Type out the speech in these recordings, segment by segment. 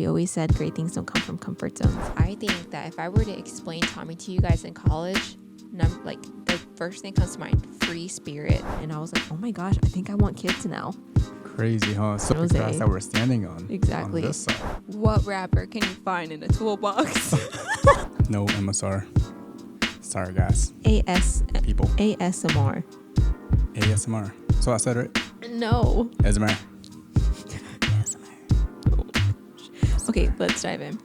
we always said great things don't come from comfort zones. I think that if I were to explain Tommy to you guys in college, like the first thing that comes to mind, free spirit. And I was like, oh my gosh, I think I want kids now. Crazy, huh? So the grass that we're standing on. Exactly. On this side. What rapper can you find in a toolbox? No MSR. Sorry, guys. People. ASMR. So I said it right? No. ASMR. Okay, let's dive in.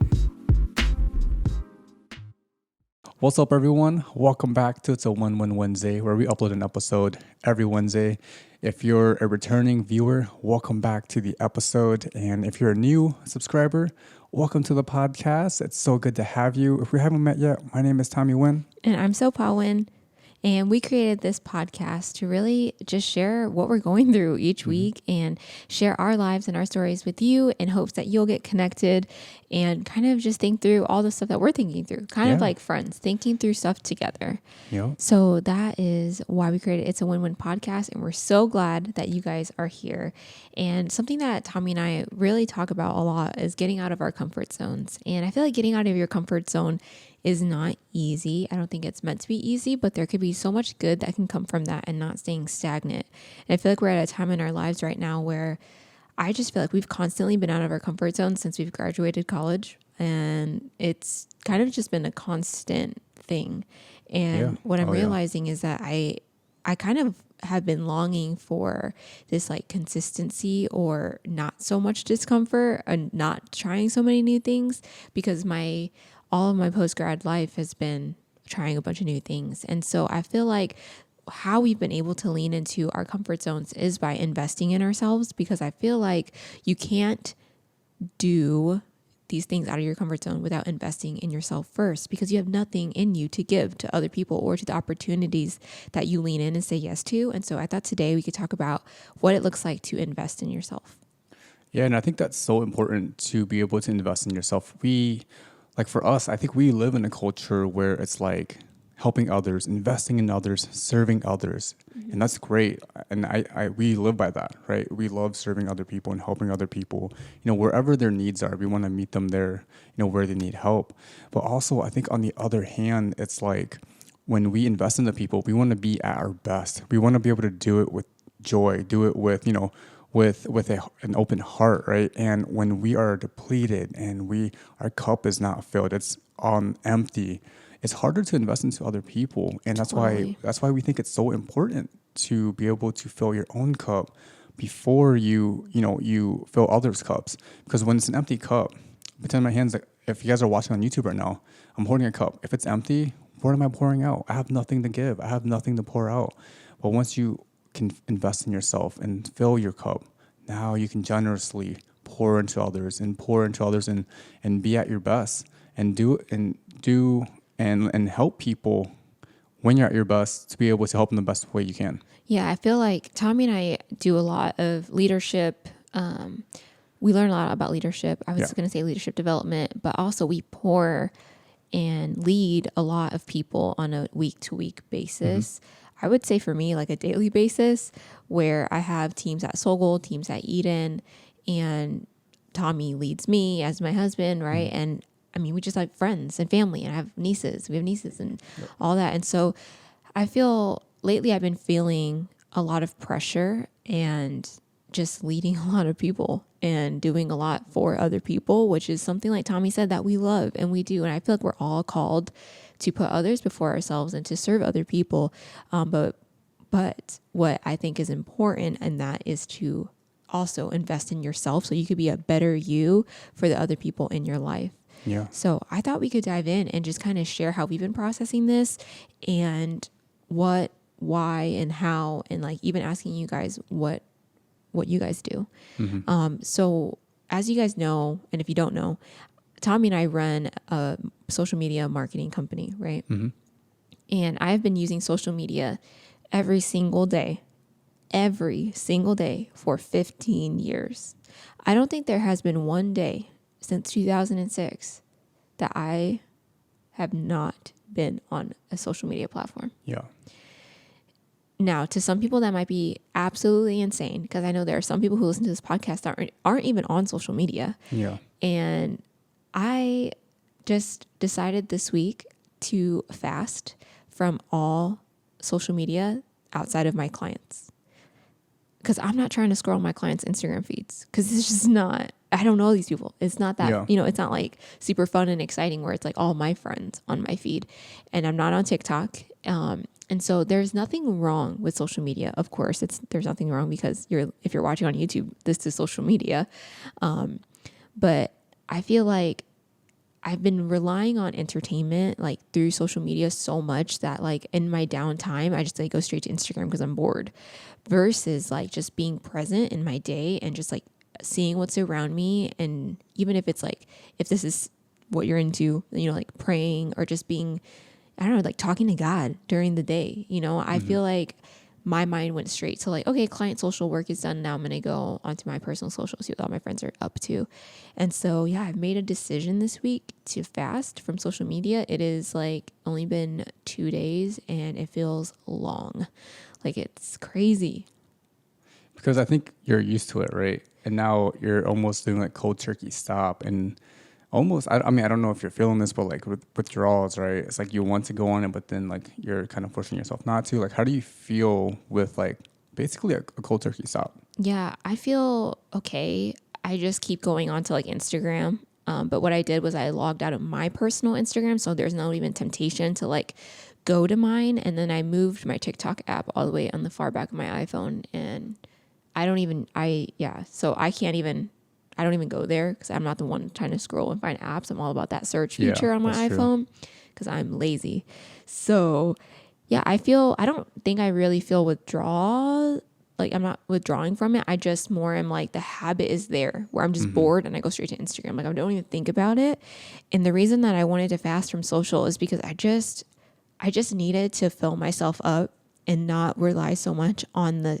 What's up, everyone? Welcome back to It's a Nguyen Wednesday, where we upload an episode every Wednesday. If you're a returning viewer, welcome back to the episode. And if you're a new subscriber, welcome to the podcast. It's so good to have you. If we haven't met yet, my name is Tommy Nguyen. And I'm So Nguyen. And we created this podcast to really just share what we're going through each week and share our lives and our stories with you in hopes that you'll get connected and kind of just think through all the stuff that we're thinking through, kind of like friends, thinking through stuff together. Yeah. So that is why we created It's a Win-Win podcast. And we're so glad that you guys are here. And something that Tommy and I really talk about a lot is getting out of our comfort zones. And I feel like getting out of your comfort zone is not easy. I don't think it's meant to be easy, but there could be so much good that can come from that and not staying stagnant. And I feel like we're at a time in our lives right now where I just feel like we've constantly been out of our comfort zone since we've graduated college. And it's kind of just been a constant thing. And what I'm realizing is that I kind of have been longing for this like consistency or not so much discomfort and not trying so many new things, because all of my post-grad life has been trying a bunch of new things. And so I feel like how we've been able to lean into our comfort zones is by investing in ourselves, because I feel like you can't do these things out of your comfort zone without investing in yourself first, because you have nothing in you to give to other people or to the opportunities that you lean in and say yes to. And so I thought today we could talk about what it looks like to invest in yourself. Yeah, and I think that's so important to be able to invest in yourself. Like for us, I think we live in a culture where it's like helping others, investing in others, serving others. Mm-hmm. And that's great. And we live by that, right? We love serving other people and helping other people, wherever their needs are. We want to meet them there, where they need help. But also, I think on the other hand, it's like when we invest in the people, we want to be at our best. We want to be able to do it with joy, do it with, with an open heart, right? And when we are depleted and our cup is not filled, it's on empty, it's harder to invest into other people. And that's why we think it's so important to be able to fill your own cup before you fill others' cups. Because when it's an empty cup, pretend my hands, like if you guys are watching on YouTube right now, I'm holding a cup. If it's empty, what am I pouring out? I have nothing to give. I have nothing to pour out. But once you can invest in yourself and fill your cup, now you can generously pour into others and be at your best and help people when you're at your best to be able to help in the best way you can. Yeah, I feel like Tommy and I do a lot of leadership. We learn a lot about leadership. I was going to say leadership development, but also we pour and lead a lot of people on a week-to-week basis. Mm-hmm. I would say for me, like a daily basis, where I have teams at Soul Gold, teams at Eden, and Tommy leads me as my husband, right? Mm-hmm. And I mean, we just like friends and family, and I have nieces. We have nieces and all that. And so I feel lately I've been feeling a lot of pressure and just leading a lot of people and doing a lot for other people, which is something like Tommy said that we love and we do. And I feel like we're all called to put others before ourselves and to serve other people. But what I think is important, and that is to also invest in yourself so you could be a better you for the other people in your life. Yeah. So I thought we could dive in and just kind of share how we've been processing this and what, why, and how, and like even asking you guys what you guys do. Mm-hmm. So as you guys know, and if you don't know, Tommy and I run a social media marketing company, right? Mm-hmm. And I've been using social media every single day for 15 years. I don't think there has been one day since 2006 that I have not been on a social media platform. Yeah. Now, to some people that might be absolutely insane, because I know there are some people who listen to this podcast that aren't even on social media. Yeah. And I just decided this week to fast from all social media outside of my clients. Because I'm not trying to scroll my clients' Instagram feeds, because it's just not, I don't know these people. It's not that, Yeah. it's not like super fun and exciting where it's like all my friends on my feed. And I'm not on TikTok. And so there's nothing wrong with social media. Of course, there's nothing wrong because if you're watching on YouTube, this is social media. But I feel like I've been relying on entertainment like through social media so much that like in my downtime, I just like go straight to Instagram because I'm bored versus like just being present in my day and just like seeing what's around me. And even if it's like, if this is what you're into, like praying or just being, I don't know, like talking to God during the day, I feel like my mind went straight to like, okay, client social work is done. Now I'm going to go onto my personal social, see what all my friends are up to. And so, yeah, I've made a decision this week to fast from social media. It is like only been 2 days and it feels long. Like it's crazy. Because I think you're used to it, right? And now you're almost doing like cold turkey stop and almost, I mean, I don't know if you're feeling this, but like with withdrawals, right? It's like you want to go on it, but then like you're kind of forcing yourself not to. Like, how do you feel with like basically a cold turkey stop? Yeah, I feel okay. I just keep going on to like Instagram. But what I did was I logged out of my personal Instagram. So there's not even temptation to like go to mine. And then I moved my TikTok app all the way on the far back of my iPhone. And so I don't even go there because I'm not the one trying to scroll and find apps. I'm all about that search Yeah, feature on my that's true. iPhone because I'm lazy. So yeah, I don't think I really feel withdrawal. Like I'm not withdrawing from it. I just more am like the habit is there where I'm just bored and I go straight to Instagram. Like I don't even think about it. And the reason that I wanted to fast from social is because I just needed to fill myself up and not rely so much on the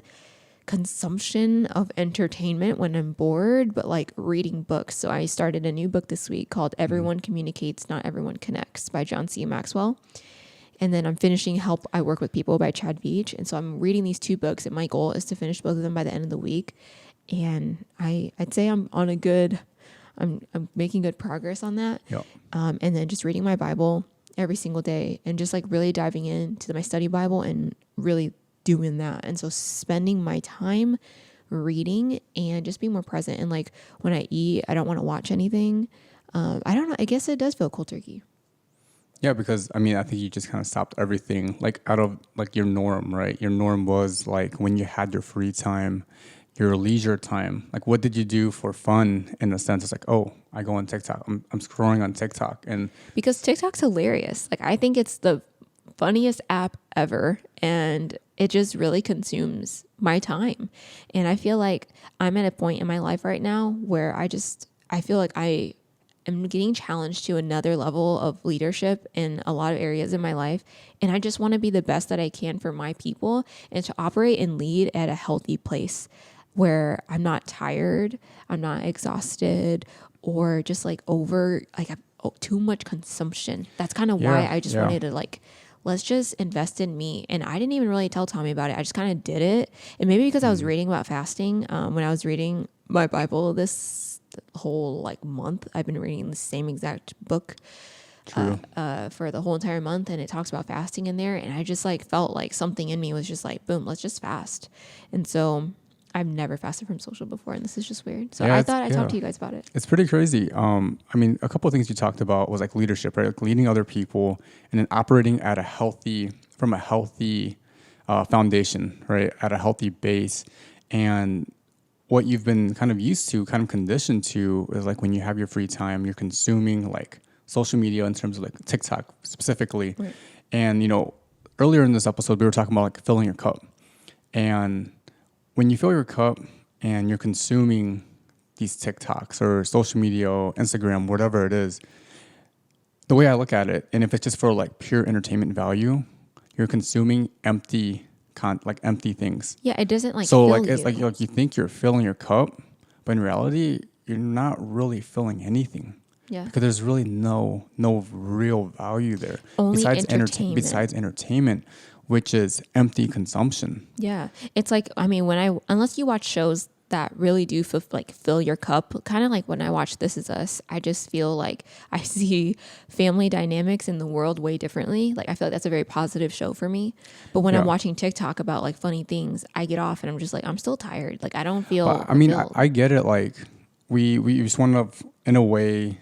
consumption of entertainment when I'm bored, but like reading books. So I started a new book this week called Everyone Communicates, Not Everyone Connects by John C. Maxwell. And then I'm finishing Help I Work With People by Chad Veach. And so I'm reading these 2 books and my goal is to finish both of them by the end of the week. And I'd say I'm making good progress on that. Yep. And then just reading my Bible every single day and just like really diving into my study Bible and really doing that. And so spending my time reading and just being more present. And like when I eat, I don't want to watch anything. I don't know. I guess it does feel cold turkey. Yeah, because I mean, I think you just kind of stopped everything like out of like your norm, right? Your norm was like when you had your free time, your leisure time. Like, what did you do for fun? In a sense, it's like, oh, I go on TikTok. I'm scrolling on TikTok, and Because TikTok's hilarious. Like I think it's the funniest app ever, and it just really consumes my time. And I feel like I'm at a point in my life right now where I feel like I am getting challenged to another level of leadership in a lot of areas in my life. And I just want to be the best that I can for my people and to operate and lead at a healthy place where I'm not tired, I'm not exhausted, or just like too much consumption. That's kind of why I just wanted to like, let's just invest in me. And I didn't even really tell Tommy about it. I just kind of did it. And maybe because I was reading about fasting, when I was reading my Bible this whole like month, I've been reading the same exact book for the whole entire month. And it talks about fasting in there. And I just like felt like something in me was just like, boom, let's just fast. And so I've never fasted from social before, and this is just weird. So I thought I'd talk to you guys about it. It's pretty crazy. I mean, a couple of things you talked about was like leadership, right? Like leading other people and then operating at a healthy foundation, right? At a healthy base. And what you've been kind of used to, kind of conditioned to is like when you have your free time, you're consuming like social media in terms of like TikTok specifically. Right. And, earlier in this episode, we were talking about like filling your cup. And when you fill your cup and you're consuming these TikToks or social media, Instagram, whatever it is, the way I look at it, and if it's just for like pure entertainment value, you're consuming empty things. Yeah, it doesn't like so fill like it's you. like you think you're filling your cup, but in reality, you're not really filling anything. Yeah, because there's really no real value there Only besides entertainment. Besides entertainment, which is empty consumption. Yeah. It's like, I mean, unless you watch shows that really do fill your cup, kind of like when I watch This Is Us, I just feel like I see family dynamics in the world way differently. Like, I feel like that's a very positive show for me. But when I'm watching TikTok about like funny things, I get off and I'm just like, I'm still tired. Like, I don't feel But I mean, fulfilled. I get it. Like we just want to, in a way,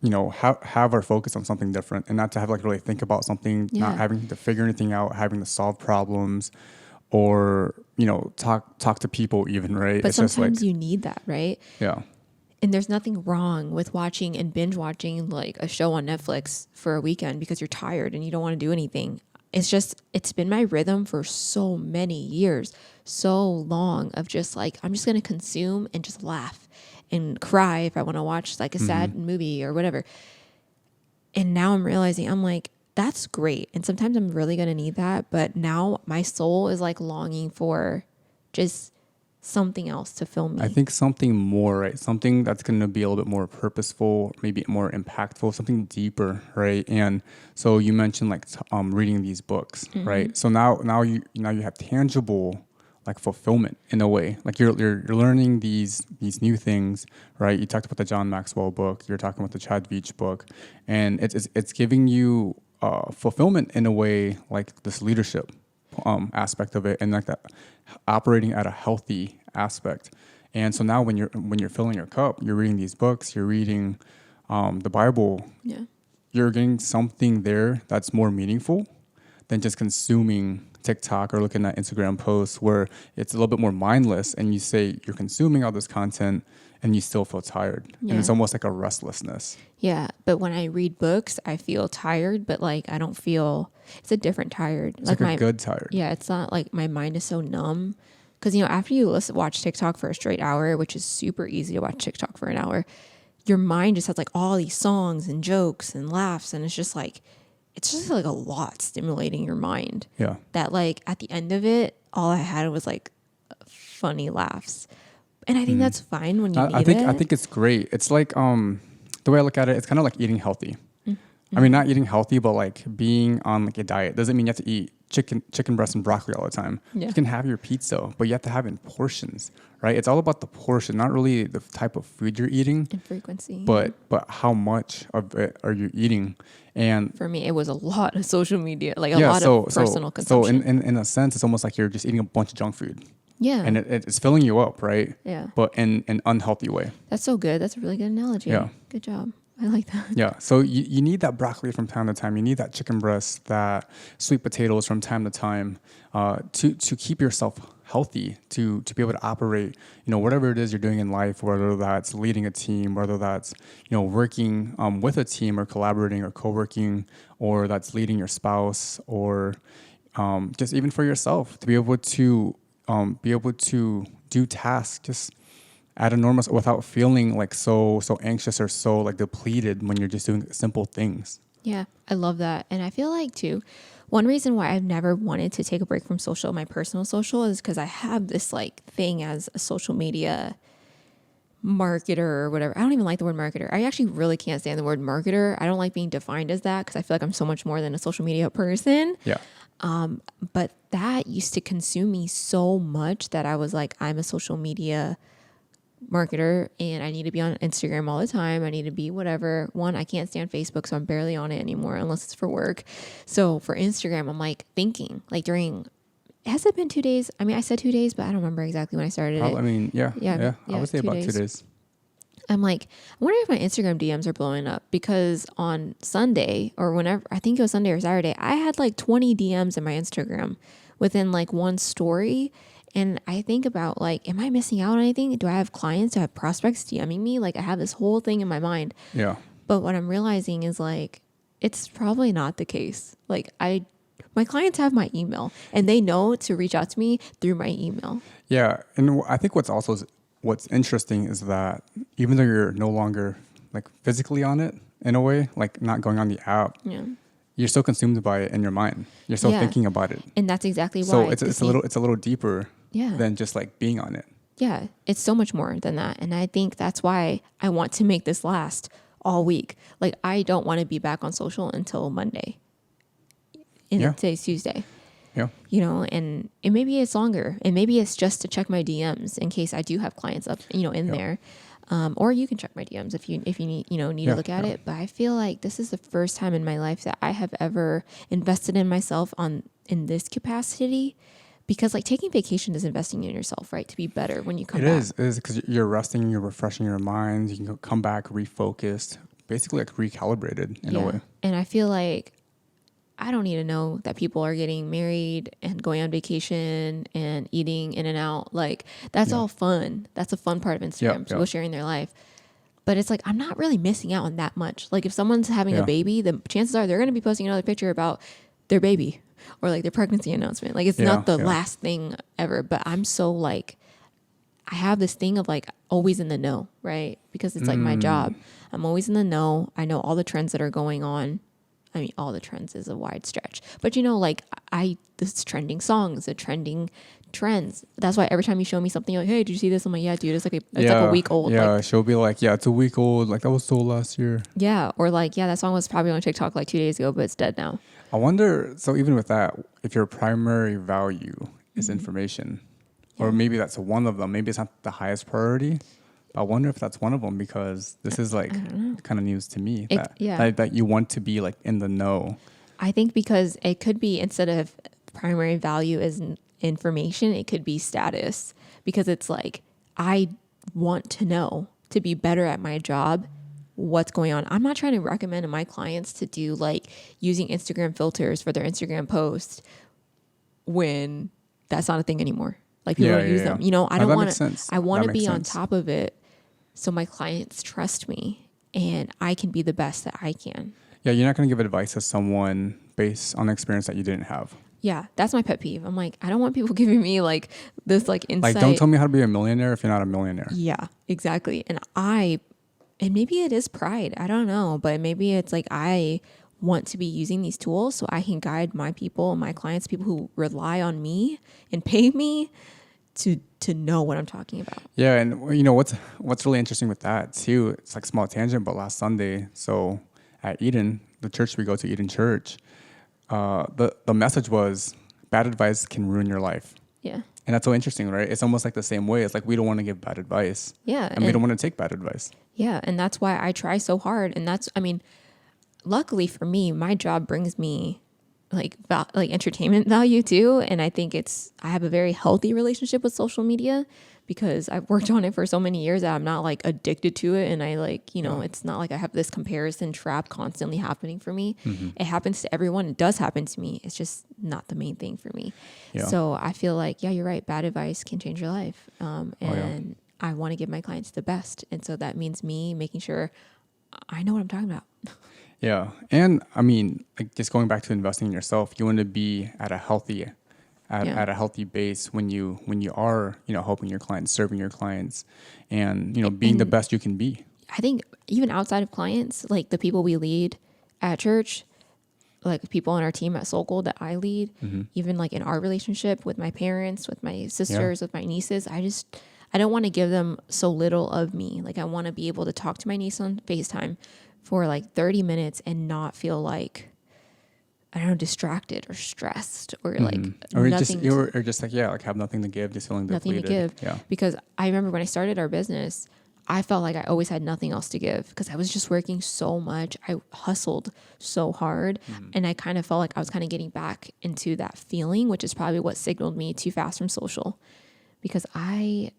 have our focus on something different and not to have like really think about something, not having to figure anything out, having to solve problems or, talk to people even, right? But It's just sometimes like, you need that, right? yeah. And there's nothing wrong with watching and binge watching like a show on Netflix for a weekend because you're tired and you don't want to do anything. It's been my rhythm for so many years, so long of just like, I'm just going to consume and just laugh and cry if I want to watch like a sad movie or whatever. And now I'm realizing, I'm like, that's great. And sometimes I'm really going to need that. But now my soul is like longing for just something else to fill me. I think something more, right? Something that's going to be a little bit more purposeful, maybe more impactful, something deeper, right? And so you mentioned like reading these books, right? So now you have tangible like fulfillment in a way. Like you're learning these new things, right? You talked about the John Maxwell book, you're talking about the Chad Veach book, and it's giving you fulfillment in a way, like this leadership aspect of it, and like that operating at a healthy aspect. And so now when you're filling your cup, you're reading these books, you're reading the Bible, you're getting something there that's more meaningful than just consuming TikTok or looking at Instagram posts where it's a little bit more mindless and you say you're consuming all this content and you still feel tired. And it's almost like a restlessness. Yeah. But when I read books, I feel tired, but like I don't feel, it's a different tired. It's like a good tired. Yeah. It's not like my mind is so numb. Because, after you watch TikTok for a straight hour, which is super easy to watch TikTok for an hour, your mind just has like all these songs and jokes and laughs. And it's just like a lot stimulating your mind. Yeah. That like at the end of it, all I had was like funny laughs. And I think that's fine when you need it. I think it's great. It's like the way I look at it, it's kind of like eating healthy. I mean, not eating healthy, but like being on like a diet doesn't mean you have to eat chicken breast and broccoli all the time. Yeah. You can have your pizza, but you have to have it in portions, right? It's all about the portion, not really the type of food you're eating, And frequency. but how much of it are you eating? And for me, it was a lot of social media, like a lot of personal consumption. So in a sense, it's almost like you're just eating a bunch of junk food. Yeah. And it's filling you up, right? Yeah. But in an unhealthy way. That's so good. That's a really good analogy. Yeah. Good job. I like that. Yeah. So you need that broccoli from time to time. You need that chicken breast, that sweet potatoes from time to time to keep yourself healthy, to be able to operate, whatever it is you're doing in life, whether that's leading a team, whether that's, working with a team or collaborating or co-working, or that's leading your spouse, or just even for yourself to be able to do tasks just at a normal without feeling like so anxious or so like depleted when you're just doing simple things. Yeah, I love that. And I feel like too, one reason why I've never wanted to take a break from social, my personal social, is because I have this like thing as a social media marketer or whatever. I don't even like the word marketer. I actually really can't stand the word marketer. I don't like being defined as that because I feel like I'm so much more than a social media person. Yeah. But that used to consume me so much that I was like, I'm a social media marketer and I need to be on Instagram all the time. I need to be whatever. One, I can't stand Facebook, so I'm barely on it anymore unless it's for work. So for Instagram, I'm like thinking like has it been 2 days? I mean, I said 2 days, but I don't remember exactly when I started it. I mean, yeah. I would say about 2 days. I'm like, I wonder if my Instagram DMs are blowing up because on Sunday or whenever, I think it was Sunday or Saturday, I had like 20 DMs in my Instagram within like one story. And I think about like, am I missing out on anything? Do I have clients? Do I have prospects DMing me? Like I have this whole thing in my mind. Yeah. But what I'm realizing is like, it's probably not the case. Like my clients have my email and they know to reach out to me through my email. Yeah. And I think what's interesting is that even though you're no longer like physically on it in a way, like not going on the app, you're still consumed by it in your mind. You're still thinking about it. And that's exactly why. So it's a little deeper than just like being on it. Yeah, it's so much more than that. And I think that's why I want to make this last all week. Like I don't want to be back on social until Monday. Today's Tuesday. Yeah. And maybe it's longer, and maybe it's just to check my DMs in case I do have clients up, in Yeah. there. Or you can check my DMs if you need, need to look at it. But I feel like this is the first time in my life that I have ever invested in myself in this capacity, because like taking vacation is investing in yourself, right? To be better when you come back. It is because you're resting, you're refreshing your mind. You can come back refocused, basically like recalibrated in a way. And I feel like I don't need to know that people are getting married and going on vacation and eating in and out. Like that's all fun. That's a fun part of Instagram. People sharing their life. But it's like, I'm not really missing out on that much. Like if someone's having a baby, the chances are they're going to be posting another picture about their baby or like their pregnancy announcement. Like it's not the last thing ever, but I'm so like, I have this thing of like always in the know, right? Because it's like my job. I'm always in the know. I know all the trends that are going on. I mean, all the trends is a wide stretch, but like this trending songs, the trending trends. That's why every time you show me something, you're like, hey, did you see this? I'm like, yeah, dude, it's like a week old. Yeah, like, she'll be like, yeah, it's a week old. Like that was sold last year. Yeah, or like, yeah, that song was probably on TikTok like 2 days ago, but it's dead now. I wonder. So even with that, if your primary value is information, or maybe that's one of them. Maybe it's not the highest priority. I wonder if that's one of them, because this is like kind of news to me that you want to be like in the know. I think because it could be, instead of primary value is information, it could be status, because it's like, I want to know to be better at my job what's going on. I'm not trying to recommend to my clients to do like using Instagram filters for their Instagram post when that's not a thing anymore. Like people don't use them. I don't want to, I want to be on top of it so my clients trust me and I can be the best that I can. Yeah, you're not going to give advice to someone based on experience that you didn't have. Yeah, that's my pet peeve. I'm like, I don't want people giving me like this like insight. Like, don't tell me how to be a millionaire if you're not a millionaire. Yeah, exactly. And maybe it is pride. I don't know, but maybe it's like I want to be using these tools so I can guide my people, my clients, people who rely on me and pay me to know what I'm talking about. Yeah, and what's really interesting with that too, it's like small tangent, but last Sunday, so at Eden, the church we go to, Eden Church, the message was bad advice can ruin your life. Yeah. And that's so interesting, right? It's almost like the same way. It's like we don't want to give bad advice. Yeah. And we don't want to take bad advice. Yeah, and that's why I try so hard. And luckily for me, my job brings me like entertainment value too. And I think I have a very healthy relationship with social media because I've worked on it for so many years that I'm not like addicted to it. And I it's not like I have this comparison trap constantly happening for me. Mm-hmm. It happens to everyone. It does happen to me. It's just not the main thing for me. Yeah. So I feel like, yeah, you're right. Bad advice can change your life. I want to give my clients the best. And so that means me making sure I know what I'm talking about. Yeah. And I mean, like just going back to investing in yourself, you want to be at a healthy base when you are, helping your clients, serving your clients, and, being the best you can be. I think even outside of clients, like the people we lead at church, like people on our team at Soul Gold that I lead, even like in our relationship with my parents, with my sisters, with my nieces, I don't want to give them so little of me. Like I want to be able to talk to my niece on FaceTime for like 30 minutes and not feel like, I don't know, distracted or stressed or like nothing. Or just like, like have nothing to give, just feeling depleted. Nothing to give. Yeah. Because I remember when I started our business, I felt like I always had nothing else to give because I was just working so much. I hustled so hard and I kind of felt like I was kind of getting back into that feeling, which is probably what signaled me too fast from social, because I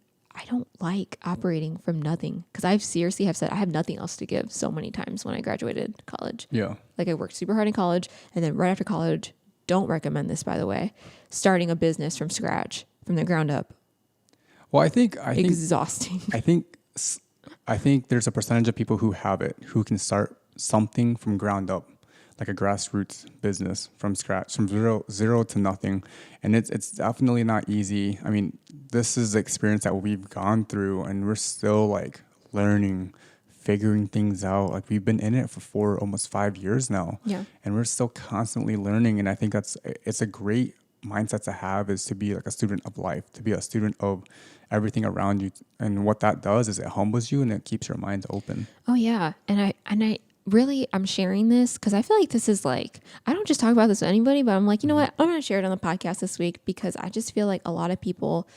don't like operating from nothing, because I've seriously have said I have nothing else to give so many times when I graduated college. Yeah. Like I worked super hard in college, and then right after college, don't recommend this, by the way, starting a business from scratch, from the ground up. Well, I think exhausting. I think there's a percentage of people who have it, who can start something from ground up, like a grassroots business from scratch, from zero to nothing. And it's definitely not easy. I mean, this is the experience that we've gone through, and we're still like learning, figuring things out. Like we've been in it for almost 5 years now. Yeah. And we're still constantly learning. And I think it's a great mindset to have, is to be like a student of life, to be a student of everything around you. And what that does is it humbles you and it keeps your mind open. Oh yeah. And I really, I'm sharing this because I feel like this is like, I don't just talk about this with anybody, but I'm like, you know what? I'm going to share it on the podcast this week because I just feel like a lot of people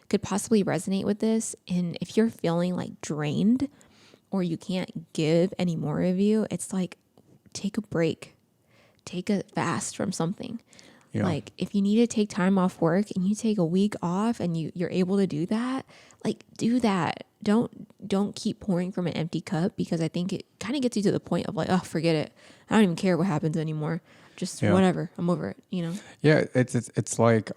could possibly resonate with this. And if you're feeling like drained or you can't give any more of you, it's like, take a break, take a fast from something. Yeah. Like if you need to take time off work and you take a week off and you're able to do that, like do that. Don't keep pouring from an empty cup because I think it kind of gets you to the point of like, oh, forget it. I don't even care what happens anymore. Just whatever. I'm over it, you know? Yeah. It's like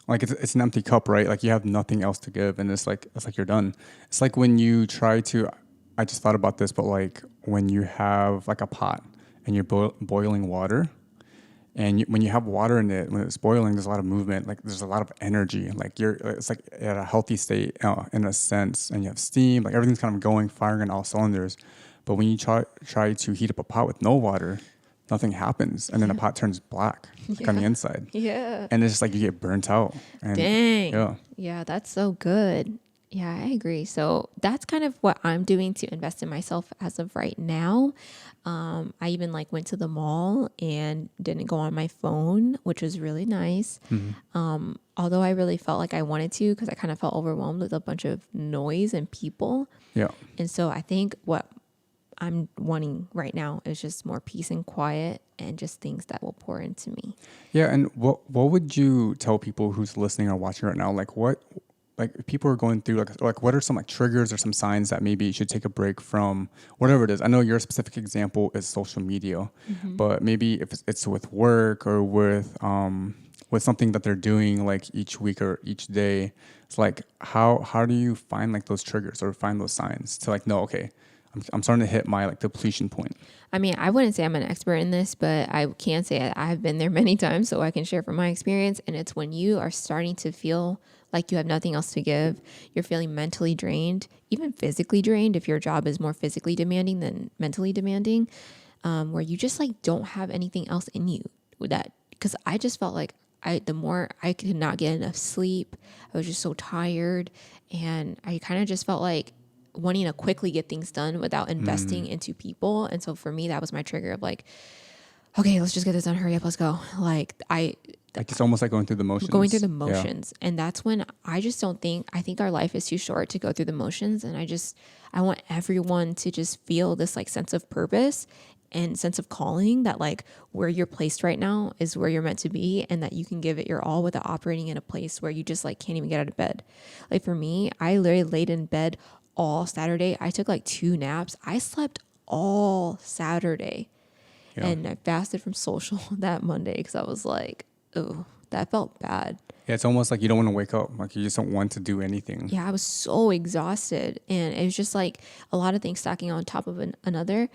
it's an empty cup, right? Like you have nothing else to give and it's like you're done. It's like when you try to, I just thought about this, but like when you have like a pot and you're boiling water. And when you have water in it, when it's boiling, there's a lot of movement. Like there's a lot of energy. Like it's like at a healthy state in a sense. And you have steam. Like everything's kind of going, firing on all cylinders. But when you try to heat up a pot with no water, nothing happens, and then the pot turns black like on the inside. Yeah. And it's just like you get burnt out. And Dang. Yeah, that's so good. Yeah, I agree. So that's kind of what I'm doing to invest in myself as of right now. I even like went to the mall and didn't go on my phone, which was really nice. Although I really felt like I wanted to because I kind of felt overwhelmed with a bunch of noise and people. Yeah. And so I think what I'm wanting right now is just more peace and quiet and just things that will pour into me. Yeah. And what would you tell people who's listening or watching right now? Like if people are going through like what are some like triggers or some signs that maybe you should take a break from whatever it is? I know your specific example is social media, but maybe if it's with work or with something that they're doing like each week or each day, it's like how do you find like those triggers or find those signs to like, no, okay, I'm starting to hit my like depletion point. I mean, I wouldn't say I'm an expert in this, but I can say I've been there many times, so I can share from my experience. And it's when you are starting to feel like you have nothing else to give, you're feeling mentally drained, even physically drained if your job is more physically demanding than mentally demanding, where you just like don't have anything else in you with that. Because I just felt like the more I could not get enough sleep, I was just so tired. And I kind of just felt like wanting to quickly get things done without investing into people. And so for me, that was my trigger of like, okay, let's just get this done. Hurry up. Let's go. Like It's almost like going through the motions. And that's when I think our life is too short to go through the motions. And I want everyone to just feel this like sense of purpose and sense of calling that like where you're placed right now is where you're meant to be. And that you can give it your all without operating in a place where you just like can't even get out of bed. Like for me, I literally laid in bed all Saturday. I took like 2 naps. I slept all Saturday. Yeah. And I fasted from social that Monday because I was like, oh, that felt bad. Yeah, it's almost like you don't want to wake up. Like you just don't want to do anything. Yeah, I was so exhausted. And it was just like a lot of things stacking on top of another.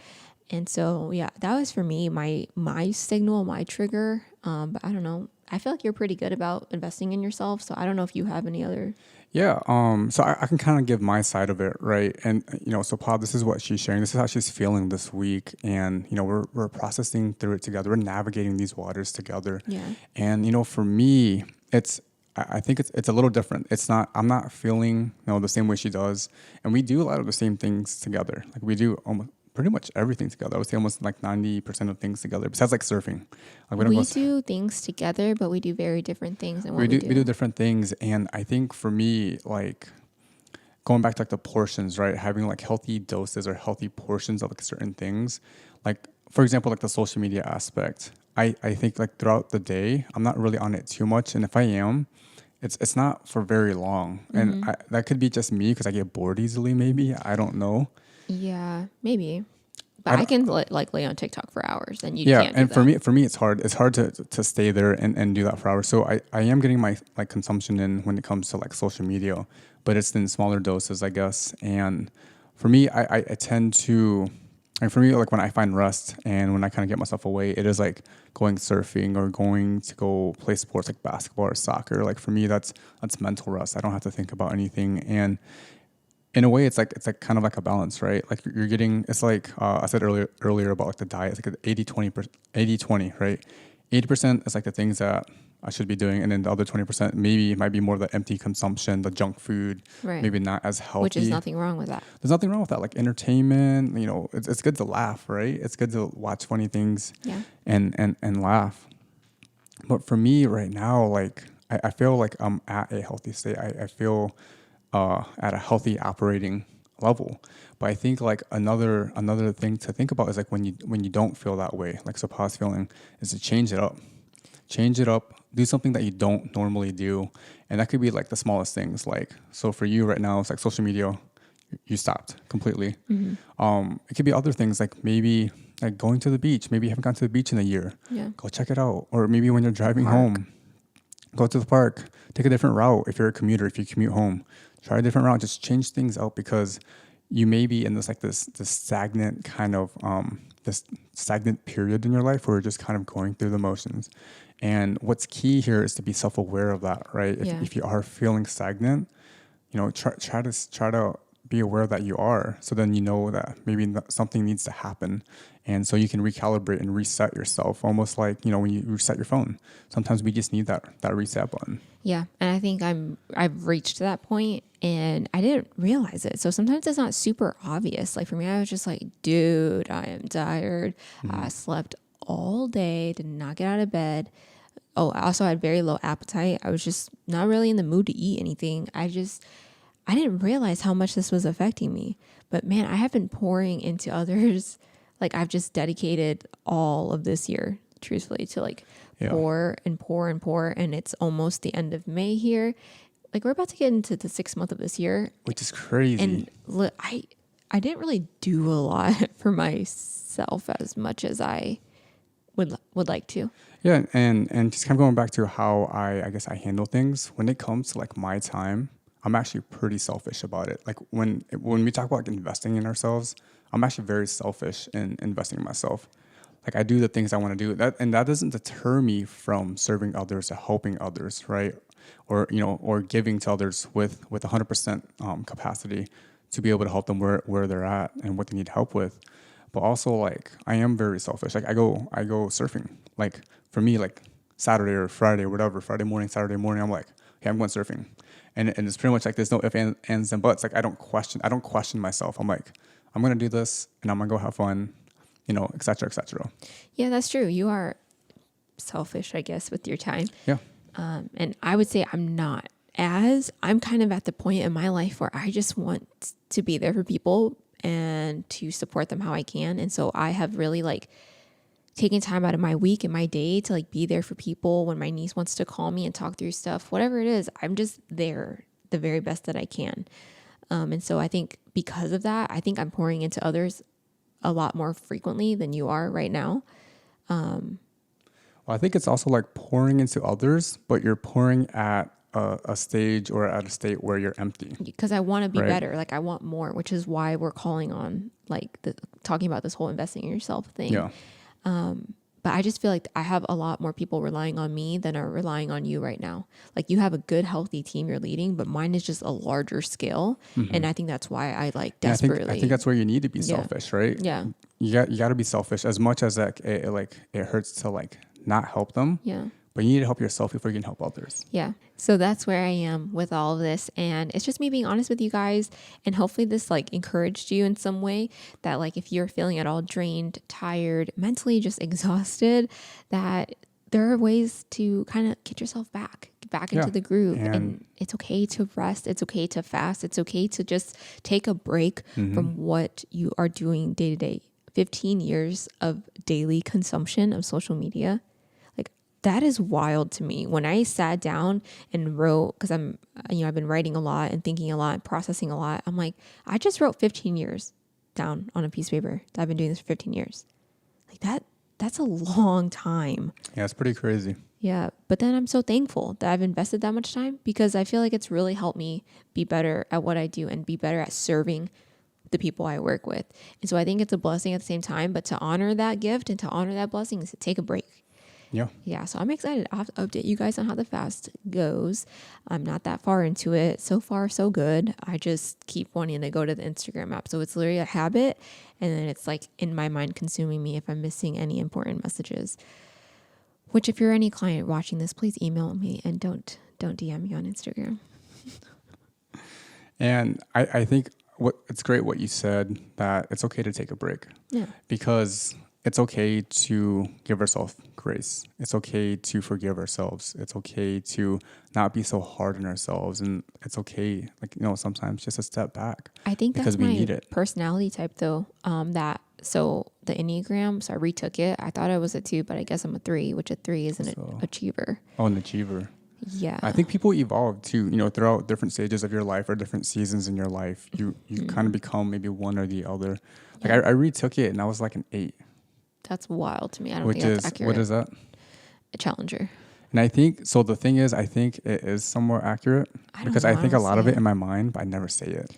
And so, yeah, that was for me, my signal, my trigger. But I don't know. I feel like you're pretty good about investing in yourself. So I don't know if you have any other. Yeah. So I can kind of give my side of it, right? And so Paul, this is what she's sharing. This is how she's feeling this week, and we're processing through it together. We're navigating these waters together. Yeah. And for me, I think it's a little different. I'm not feeling the same way she does, and we do a lot of the same things together. Like we do almost pretty much everything together. I would say almost like 90% of things together, besides like surfing. Like we do things together, but we do very different things. And we do different things. And I think for me, like going back to like the portions, right? Having like healthy doses or healthy portions of like certain things. Like for example, like the social media aspect. I think like throughout the day, I'm not really on it too much. And if I am, it's not for very long. And that could be just me because I get bored easily maybe. I don't know. Yeah, maybe. But I can like lay on TikTok for hours, and you can't. And for me, it's hard. It's hard to stay there and do that for hours. So I am getting my like consumption in when it comes to like social media, but it's in smaller doses, I guess. And for me, I tend to, and for me, like when I find rest and when I kind of get myself away, it is like going surfing or going to go play sports like basketball or soccer. Like for me, that's mental rest. I don't have to think about anything. And in a way, it's like kind of like a balance, right? Like you're getting, it's like I said earlier about like the diet, it's like an 80-20, right? 80% is like the things that I should be doing. And then the other 20% maybe it might be more the empty consumption, the junk food, Right. maybe not as healthy. Which is nothing wrong with that. There's nothing wrong with that. Like entertainment, it's good to laugh, right? It's good to watch funny things and laugh. But for me right now, like I feel like I'm at a healthy state. I feel at a healthy operating level. But I think like another thing to think about is like when you don't feel that way, like so pause feeling, is to change it up. Change it up. Do something that you don't normally do, and that could be like the smallest things. Like so for you right now, it's like social media. You stopped completely. It could be other things like maybe like going to the beach. Maybe you haven't gone to the beach in a year. Yeah. Go check it out. Or maybe when you're driving home, go to the park. Take a different route. If you're a commuter, if you commute home, try a different route. Just change things out because you may be in this stagnant kind of this stagnant period in your life where you're just kind of going through the motions. And what's key here is to be self-aware of that, right? If you are feeling stagnant, try to be aware that you are. So then you know that maybe something needs to happen. And so you can recalibrate and reset yourself, almost like, when you reset your phone. Sometimes we just need that reset button. Yeah. And I think I've reached that point and I didn't realize it. So sometimes it's not super obvious. Like for me, I was just like, dude, I am tired. I slept all day, did not get out of bed. Oh, I also had very low appetite. I was just not really in the mood to eat anything. I didn't realize how much this was affecting me. But man, I have been pouring into others. Like I've just dedicated all of this year, truthfully, to pour and pour and pour. And it's almost the end of May here. Like we're about to get into the 6th month of this year. Which is crazy. And I didn't really do a lot for myself as much as I would like to. Yeah. And just kind of going back to how I guess I handle things when it comes to like my time. I'm actually pretty selfish about it. Like when we talk about like investing in ourselves, I'm actually very selfish in investing in myself. Like I do the things I want to do. That doesn't deter me from serving others or helping others, right? Or giving to others with 100% capacity to be able to help them where they're at and what they need help with. But also like I am very selfish. Like I go surfing. Like for me, like Saturday or Friday or whatever, Friday morning, Saturday morning, I'm like, hey, I'm going surfing. And it's pretty much like there's no ifs, ands, and buts. Like I don't question myself. I'm like, I'm gonna do this and I'm gonna go have fun, et cetera, et cetera. Yeah, that's true. You are selfish, I guess, with your time. Yeah. And I would say I'm not, as I'm kind of at the point in my life where I just want to be there for people and to support them how I can. And so I have really taking time out of my week and my day to be there for people when my niece wants to call me and talk through stuff, whatever it is, I'm just there the very best that I can. And so I think because of that, I think I'm pouring into others a lot more frequently than you are right now. Well, I think it's also like pouring into others, but you're pouring at a stage or at a state where you're empty. Because I want to be better. Like I want more, which is why we're calling on talking about this whole investing in yourself thing. Yeah. But I just feel like I have a lot more people relying on me than are relying on you right now. Like you have a good, healthy team you're leading, but mine is just a larger scale. Mm-hmm. And I think that's why I desperately. I think that's where you need to be selfish, right? Yeah. You got to be selfish as much as it hurts to not help them. Yeah. But you need to help yourself before you can help others. Yeah. So that's where I am with all of this. And it's just me being honest with you guys. And hopefully this encouraged you in some way that if you're feeling at all drained, tired, mentally just exhausted, that there are ways to kind of get yourself back into the groove. And it's okay to rest. It's okay to fast. It's okay to just take a break from what you are doing day to day. 15 years of daily consumption of social media. That is wild to me. When I sat down and wrote, because I've been writing a lot and thinking a lot and processing a lot. I'm like, I just wrote 15 years down on a piece of paper. I've been doing this for 15 years. That's a long time. Yeah, it's pretty crazy. Yeah. But then I'm so thankful that I've invested that much time because I feel like it's really helped me be better at what I do and be better at serving the people I work with. And so I think it's a blessing at the same time, but to honor that gift and to honor that blessing is to take a break. Yeah. So I'm excited. I'll have to update you guys on how the fast goes. I'm not that far into it. So far, so good. I just keep wanting to go to the Instagram app. So it's literally a habit. And then it's in my mind consuming me if I'm missing any important messages. Which, if you're any client watching this, please email me and don't DM me on Instagram. And I think it's great what you said, that it's okay to take a break. Yeah. Because it's okay to give ourselves grace. It's okay to forgive ourselves. It's okay to not be so hard on ourselves. And it's okay, like, sometimes just a step back. I think because that's we my need it. personality type though. So the Enneagram, so I retook it. I thought I was a 2, but I guess I'm a 3, which a 3 is an achiever. Oh, an achiever. Yeah. I think people evolve too, throughout different stages of your life or different seasons in your life. You kind of become maybe one or the other. Like I retook it and I was like an 8. That's wild to me. I don't think that's accurate. What is that? A challenger. And I think, so the thing is, I think it is somewhat accurate because I think a lot of it in my mind, but I never say it.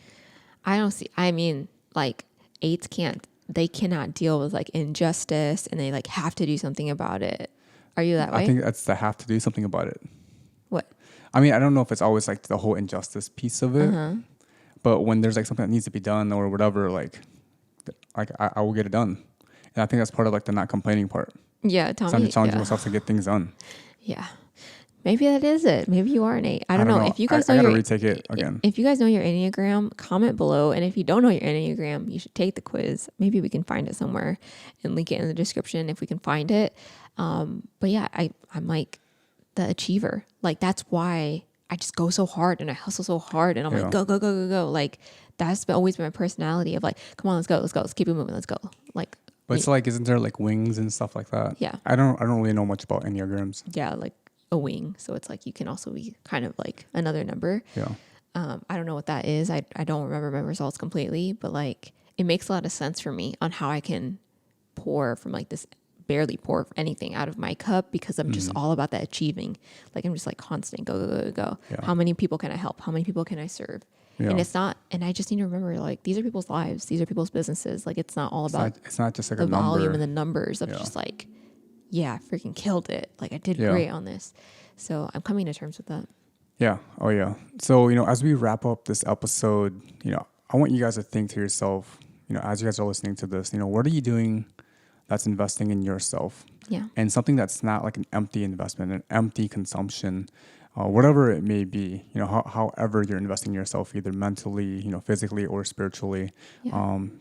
I mean, like 8s cannot deal with like injustice and they like have to do something about it. Are you that way? I think that's the have to do something about it. What? I mean, I don't know if it's always like the whole injustice piece of it, but when there's like something that needs to be done or whatever, like I will get it done. And I think that's part of like the not complaining part. Yeah, Challenging myself to get things done. Yeah. Maybe that is it. Maybe you are an 8. I don't know. If you guys I gotta retake it again. If you guys know your Enneagram, comment below. And if you don't know your Enneagram, you should take the quiz. Maybe we can find it somewhere and link it in the description if we can find it. But yeah, I'm like the achiever. Like that's why I just go so hard and I hustle so hard and I'm like, go, go, go, go, go. Like that's always been my personality of like, come on, let's go. Let's keep it moving. Let's go. Like, but it's like, isn't there like wings and stuff like that? Yeah. I don't really know much about Enneagrams. Yeah. Like a wing. So it's like, you can also be kind of like another number. Yeah. I don't know what that is. I don't remember my results completely, but like it makes a lot of sense for me on how I can pour from like this, barely pour anything out of my cup because I'm just all about that achieving. Like I'm just like constant go, go, go, go, go. Yeah. How many people can I help? How many people can I serve? Yeah. And I just need to remember like, these are people's lives. These are people's businesses. Like it's not all about, it's not just like the a number. volume and the numbers of just like, yeah, I freaking killed it. Like I did great on this. So I'm coming to terms with that. Yeah. Oh yeah. So, as we wrap up this episode, I want you guys to think to yourself, as you guys are listening to this, what are you doing that's investing in yourself? Yeah. And something that's not like an empty investment, an empty consumption, whatever it may be, however you're investing in yourself, either mentally, physically or spiritually.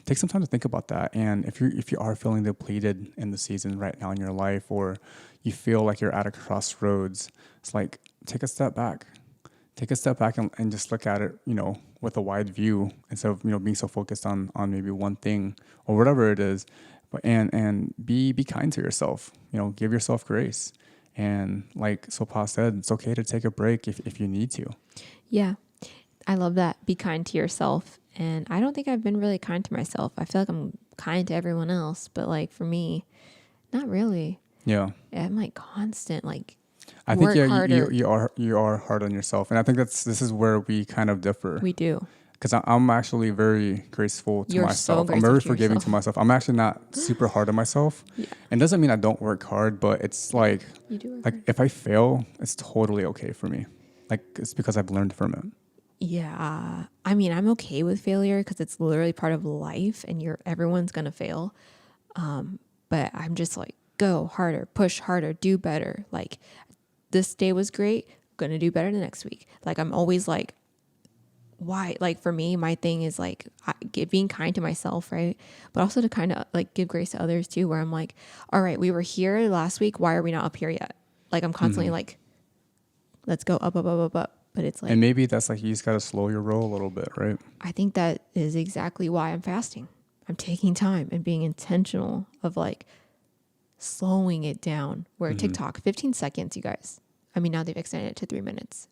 Take some time to think about that. And if you are feeling depleted in the season right now in your life, or you feel like you're at a crossroads, it's like, take a step back. Take a step back and just look at it, with a wide view instead of, being so focused on maybe one thing or whatever it is. But and be kind to yourself, give yourself grace. And like Sopa said, it's okay to take a break if you need to. Yeah. I love that. Be kind to yourself. And I don't think I've been really kind to myself. I feel like I'm kind to everyone else, but like for me, not really. Yeah. I'm like constant, like I think you are hard on yourself. And I think this is where we kind of differ. We do. Because I'm actually very graceful to myself. So I'm very forgiving to myself. I'm actually not super hard on myself. Yeah. It doesn't mean I don't work hard, but it's like, if I fail, it's totally okay for me. Like it's because I've learned from it. Yeah. I mean, I'm okay with failure because it's literally part of life and everyone's going to fail. But I'm just like, go harder, push harder, do better. Like this day was great. Going to do better the next week. Like I'm always like, why? Like for me, my thing is like being kind to myself, right? But also to kind of like give grace to others too, where I'm like, all right, we were here last week. Why are we not up here yet? Like I'm constantly like, let's go up, up, up, up, up. But it's like, and maybe that's like, you just got to slow your roll a little bit, right? I think that is exactly why I'm fasting. I'm taking time and being intentional of like slowing it down. Where TikTok, 15 seconds, you guys. I mean, now they've extended it to 3 minutes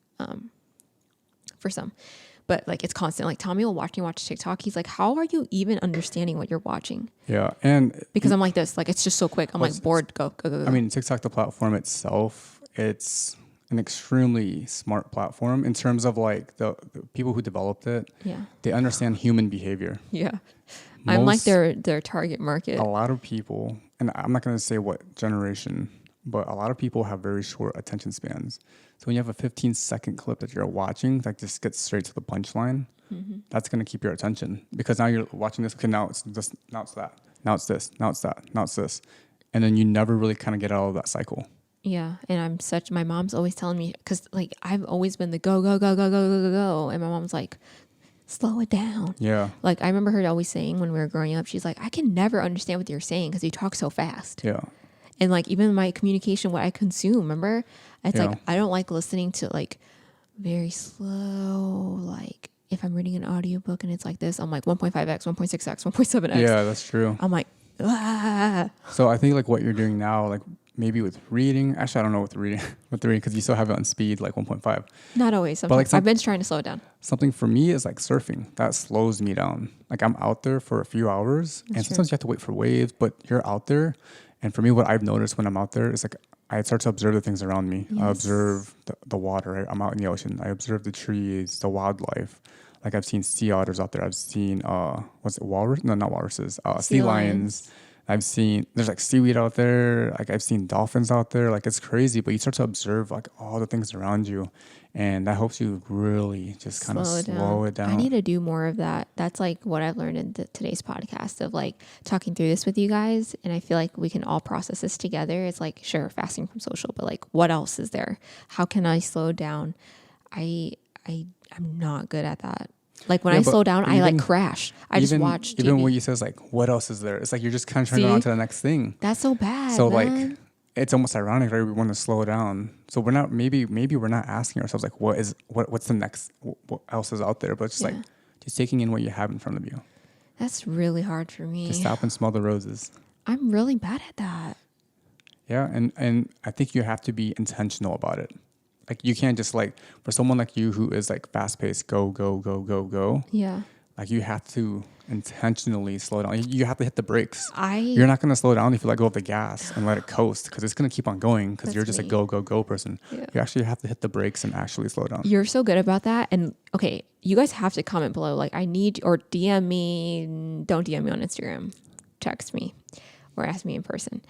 for some. But like it's constant. Like Tommy will watch TikTok. He's like, how are you even understanding what you're watching? Yeah. And because I'm like this, like it's just so quick. I'm like bored. Go. I mean, TikTok, the platform itself, it's an extremely smart platform in terms of like the people who developed it. Yeah. They understand human behavior. Yeah. I'm like their target market. A lot of people, and I'm not going to say what generation, but a lot of people have very short attention spans. So when you have a 15-second clip that you're watching, like just get straight to the punchline, that's going to keep your attention because now you're watching this. Okay, now it's this, now it's that, now it's this, now it's that, now it's this, and then you never really kind of get out of that cycle. Yeah. And my mom's always telling me, because like I've always been the go, go, go, go, go, go, go, go. And my mom's like, slow it down. Yeah. Like I remember her always saying when we were growing up, she's like, I can never understand what you're saying because you talk so fast. Yeah. And like even my communication, what I consume, remember? It's Yeah. like, I don't like listening to like very slow, like if I'm reading an audiobook and it's like this, I'm like 1.5x, 1.6x, 1.7x. Yeah, that's true. I'm like, ah. So I think like what you're doing now, like maybe with reading, actually I don't know with reading, because you still have it on speed like 1.5. Not always. But like I've been trying to slow it down. something for me is like surfing. That slows me down. Like I'm out there for a few hours and sometimes you have to wait for waves, but you're out there. And for me, what I've noticed when I'm out there is like I start to observe the things around me. Yes. I observe the water. Right? I'm out in the ocean. I observe the trees, the wildlife. Like I've seen sea otters out there. I've seen what's it, walrus? No, not walruses. Sea lions. I've seen there's like seaweed out there. Like I've seen dolphins out there. Like it's crazy, but you start to observe like all the things around you, and that helps you really just kind of slow it down. I need to do more of that. That's like what I've learned in today's podcast of like talking through this with you guys, and I feel like we can all process this together. It's like sure, fasting from social, but like what else is there? How can I slow down? I'm not good at that. Like when I slow down, I like crash. I just watch TV. Even when you says like, what else is there? It's like you're just kind of turning on to the next thing. That's so bad. So man. like, it's almost ironic, right? We want to slow down. So we're not maybe we're not asking ourselves like, what's the next? What else is out there? But just like just taking in what you have in front of you. That's really hard for me. Just stop and smell the roses. I'm really bad at that. Yeah, and I think you have to be intentional about it. Like you can't just like for someone like you who is like fast paced, go, go, go, go, go. Yeah. Like you have to intentionally slow down. You have to hit the brakes. You're not going to slow down if you let go of the gas and let it coast because it's going to keep on going because you're just a go, go, go person. Yeah. You actually have to hit the brakes and actually slow down. You're so good about that. And okay, you guys have to comment below. Like I need, or DM me, don't DM me on Instagram. Text me or ask me in person.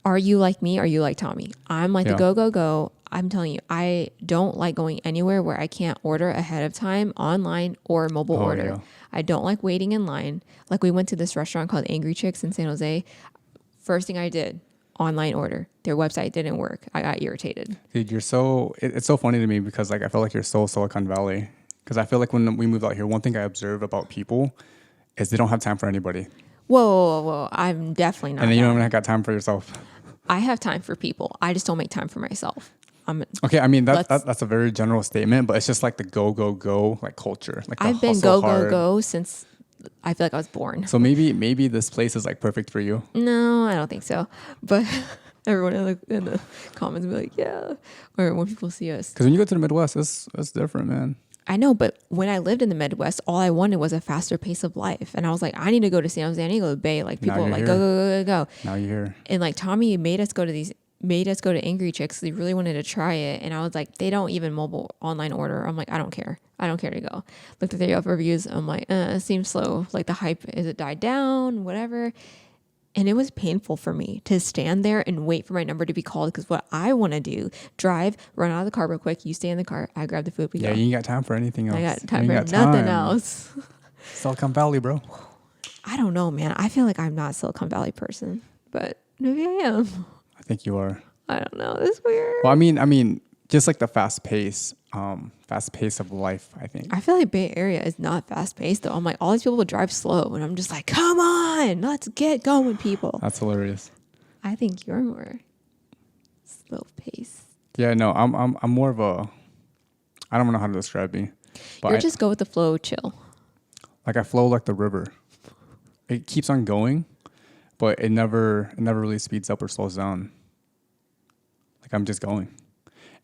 Are you like me? Are you like Tommy? I'm like the go, go, go. I'm telling you, I don't like going anywhere where I can't order ahead of time online or mobile order. Yeah. I don't like waiting in line. Like we went to this restaurant called Angry Chicks in San Jose. First thing I did, online order. Their website didn't work. I got irritated. Dude, it's so funny to me because like I feel like you're so Silicon Valley. Because I feel like when we moved out here, one thing I observe about people is they don't have time for anybody. Whoa. I'm definitely not. And then you don't even got time for yourself. I have time for people. I just don't make time for myself. Okay, I mean that's a very general statement, but it's just like the go go go like culture. Like I've been go go go since I feel like I was born. So maybe this place is like perfect for you. No, I don't think so. But everyone in the comments will be like, yeah, or when people see us. Because when you go to the Midwest, it's different, man. I know, but when I lived in the Midwest, all I wanted was a faster pace of life, and I was like, I need to go to San Jose, I need to go to the Bay. Like people are like go go go go go. Now you're here. And like Tommy made us go to Angry Chicks. They really wanted to try it. And I was like, they don't even mobile online order. I'm like, I don't care. I don't care to go. Looked at the Yelp reviews. I'm like, it seems slow. Like the hype, is it died down? Whatever. And it was painful for me to stand there and wait for my number to be called. Because what I want to do, drive, run out of the car real quick. You stay in the car. I grab the food. We go. You ain't got time for anything else. I got time for nothing else. Silicon Valley, bro. I don't know, man. I feel like I'm not a Silicon Valley person. But maybe I am. I think you are. I don't know. It's weird. Well, I mean, just like the fast pace of life, I think. I feel like Bay Area is not fast paced though. I'm like, all these people drive slow, and I'm just like, come on, let's get going, people. That's hilarious. I think you're more slow paced. Yeah, no, I'm more of a. I don't know how to describe me. But you just go with the flow, chill. Like I flow like the river. It keeps on going, but it never really speeds up or slows down. Like I'm just going.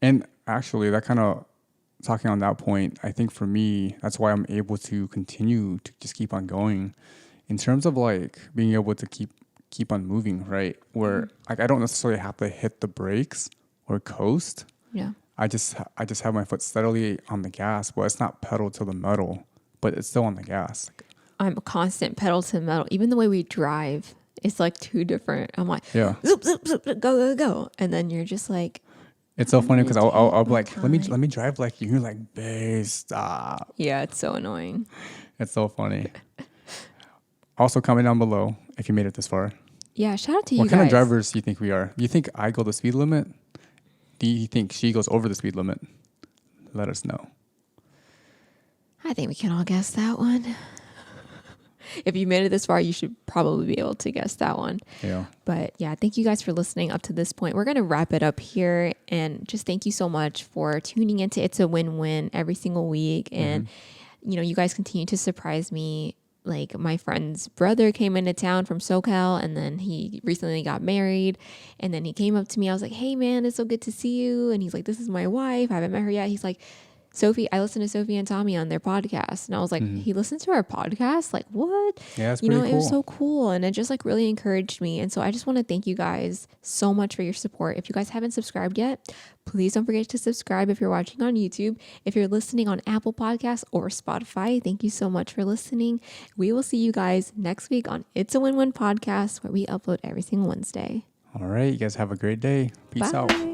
And actually that kind of talking on that point, I think for me, that's why I'm able to continue to just keep on going in terms of like being able to keep on moving, right? Where like I don't necessarily have to hit the brakes or coast. Yeah. I just have my foot steadily on the gas, but it's not pedal to the metal, but it's still on the gas. I'm a constant pedal to the metal. Even the way we drive, it's like two different. I'm like, zoop, zoop, zoop, go, go, go. And then you're just like, it's so funny because I'll be like, let me drive like you. You're like, babe, stop. Yeah, it's so annoying. It's so funny. Also, comment down below if you made it this far. Yeah, shout out to you guys. What kind of drivers do you think we are? You think I go the speed limit do you think she goes over the speed limit? Let us know. I think we can all guess that one. If you made it this far, you should probably be able to guess that one. Yeah. But yeah, thank you guys for listening up to this point. We're going to wrap it up here. And just thank you so much for tuning into It's a Win-Win every single week. And, you know, you guys continue to surprise me. Like my friend's brother came into town from SoCal, and then he recently got married. And then he came up to me. I was like, hey, man, it's so good to see you. And he's like, this is my wife. I haven't met her yet. He's like, Sophie, I listened to Sophie and Tommy on their podcast. And I was like, he listens to our podcast? Like, what? Yeah, it's You pretty know, cool. it was so cool. And it just like really encouraged me. And so I just want to thank you guys so much for your support. If you guys haven't subscribed yet, please don't forget to subscribe if you're watching on YouTube. If you're listening on Apple Podcasts or Spotify, thank you so much for listening. We will see you guys next week on It's a Win-Win podcast, where we upload every single Wednesday. All right. You guys have a great day. Peace out. Bye.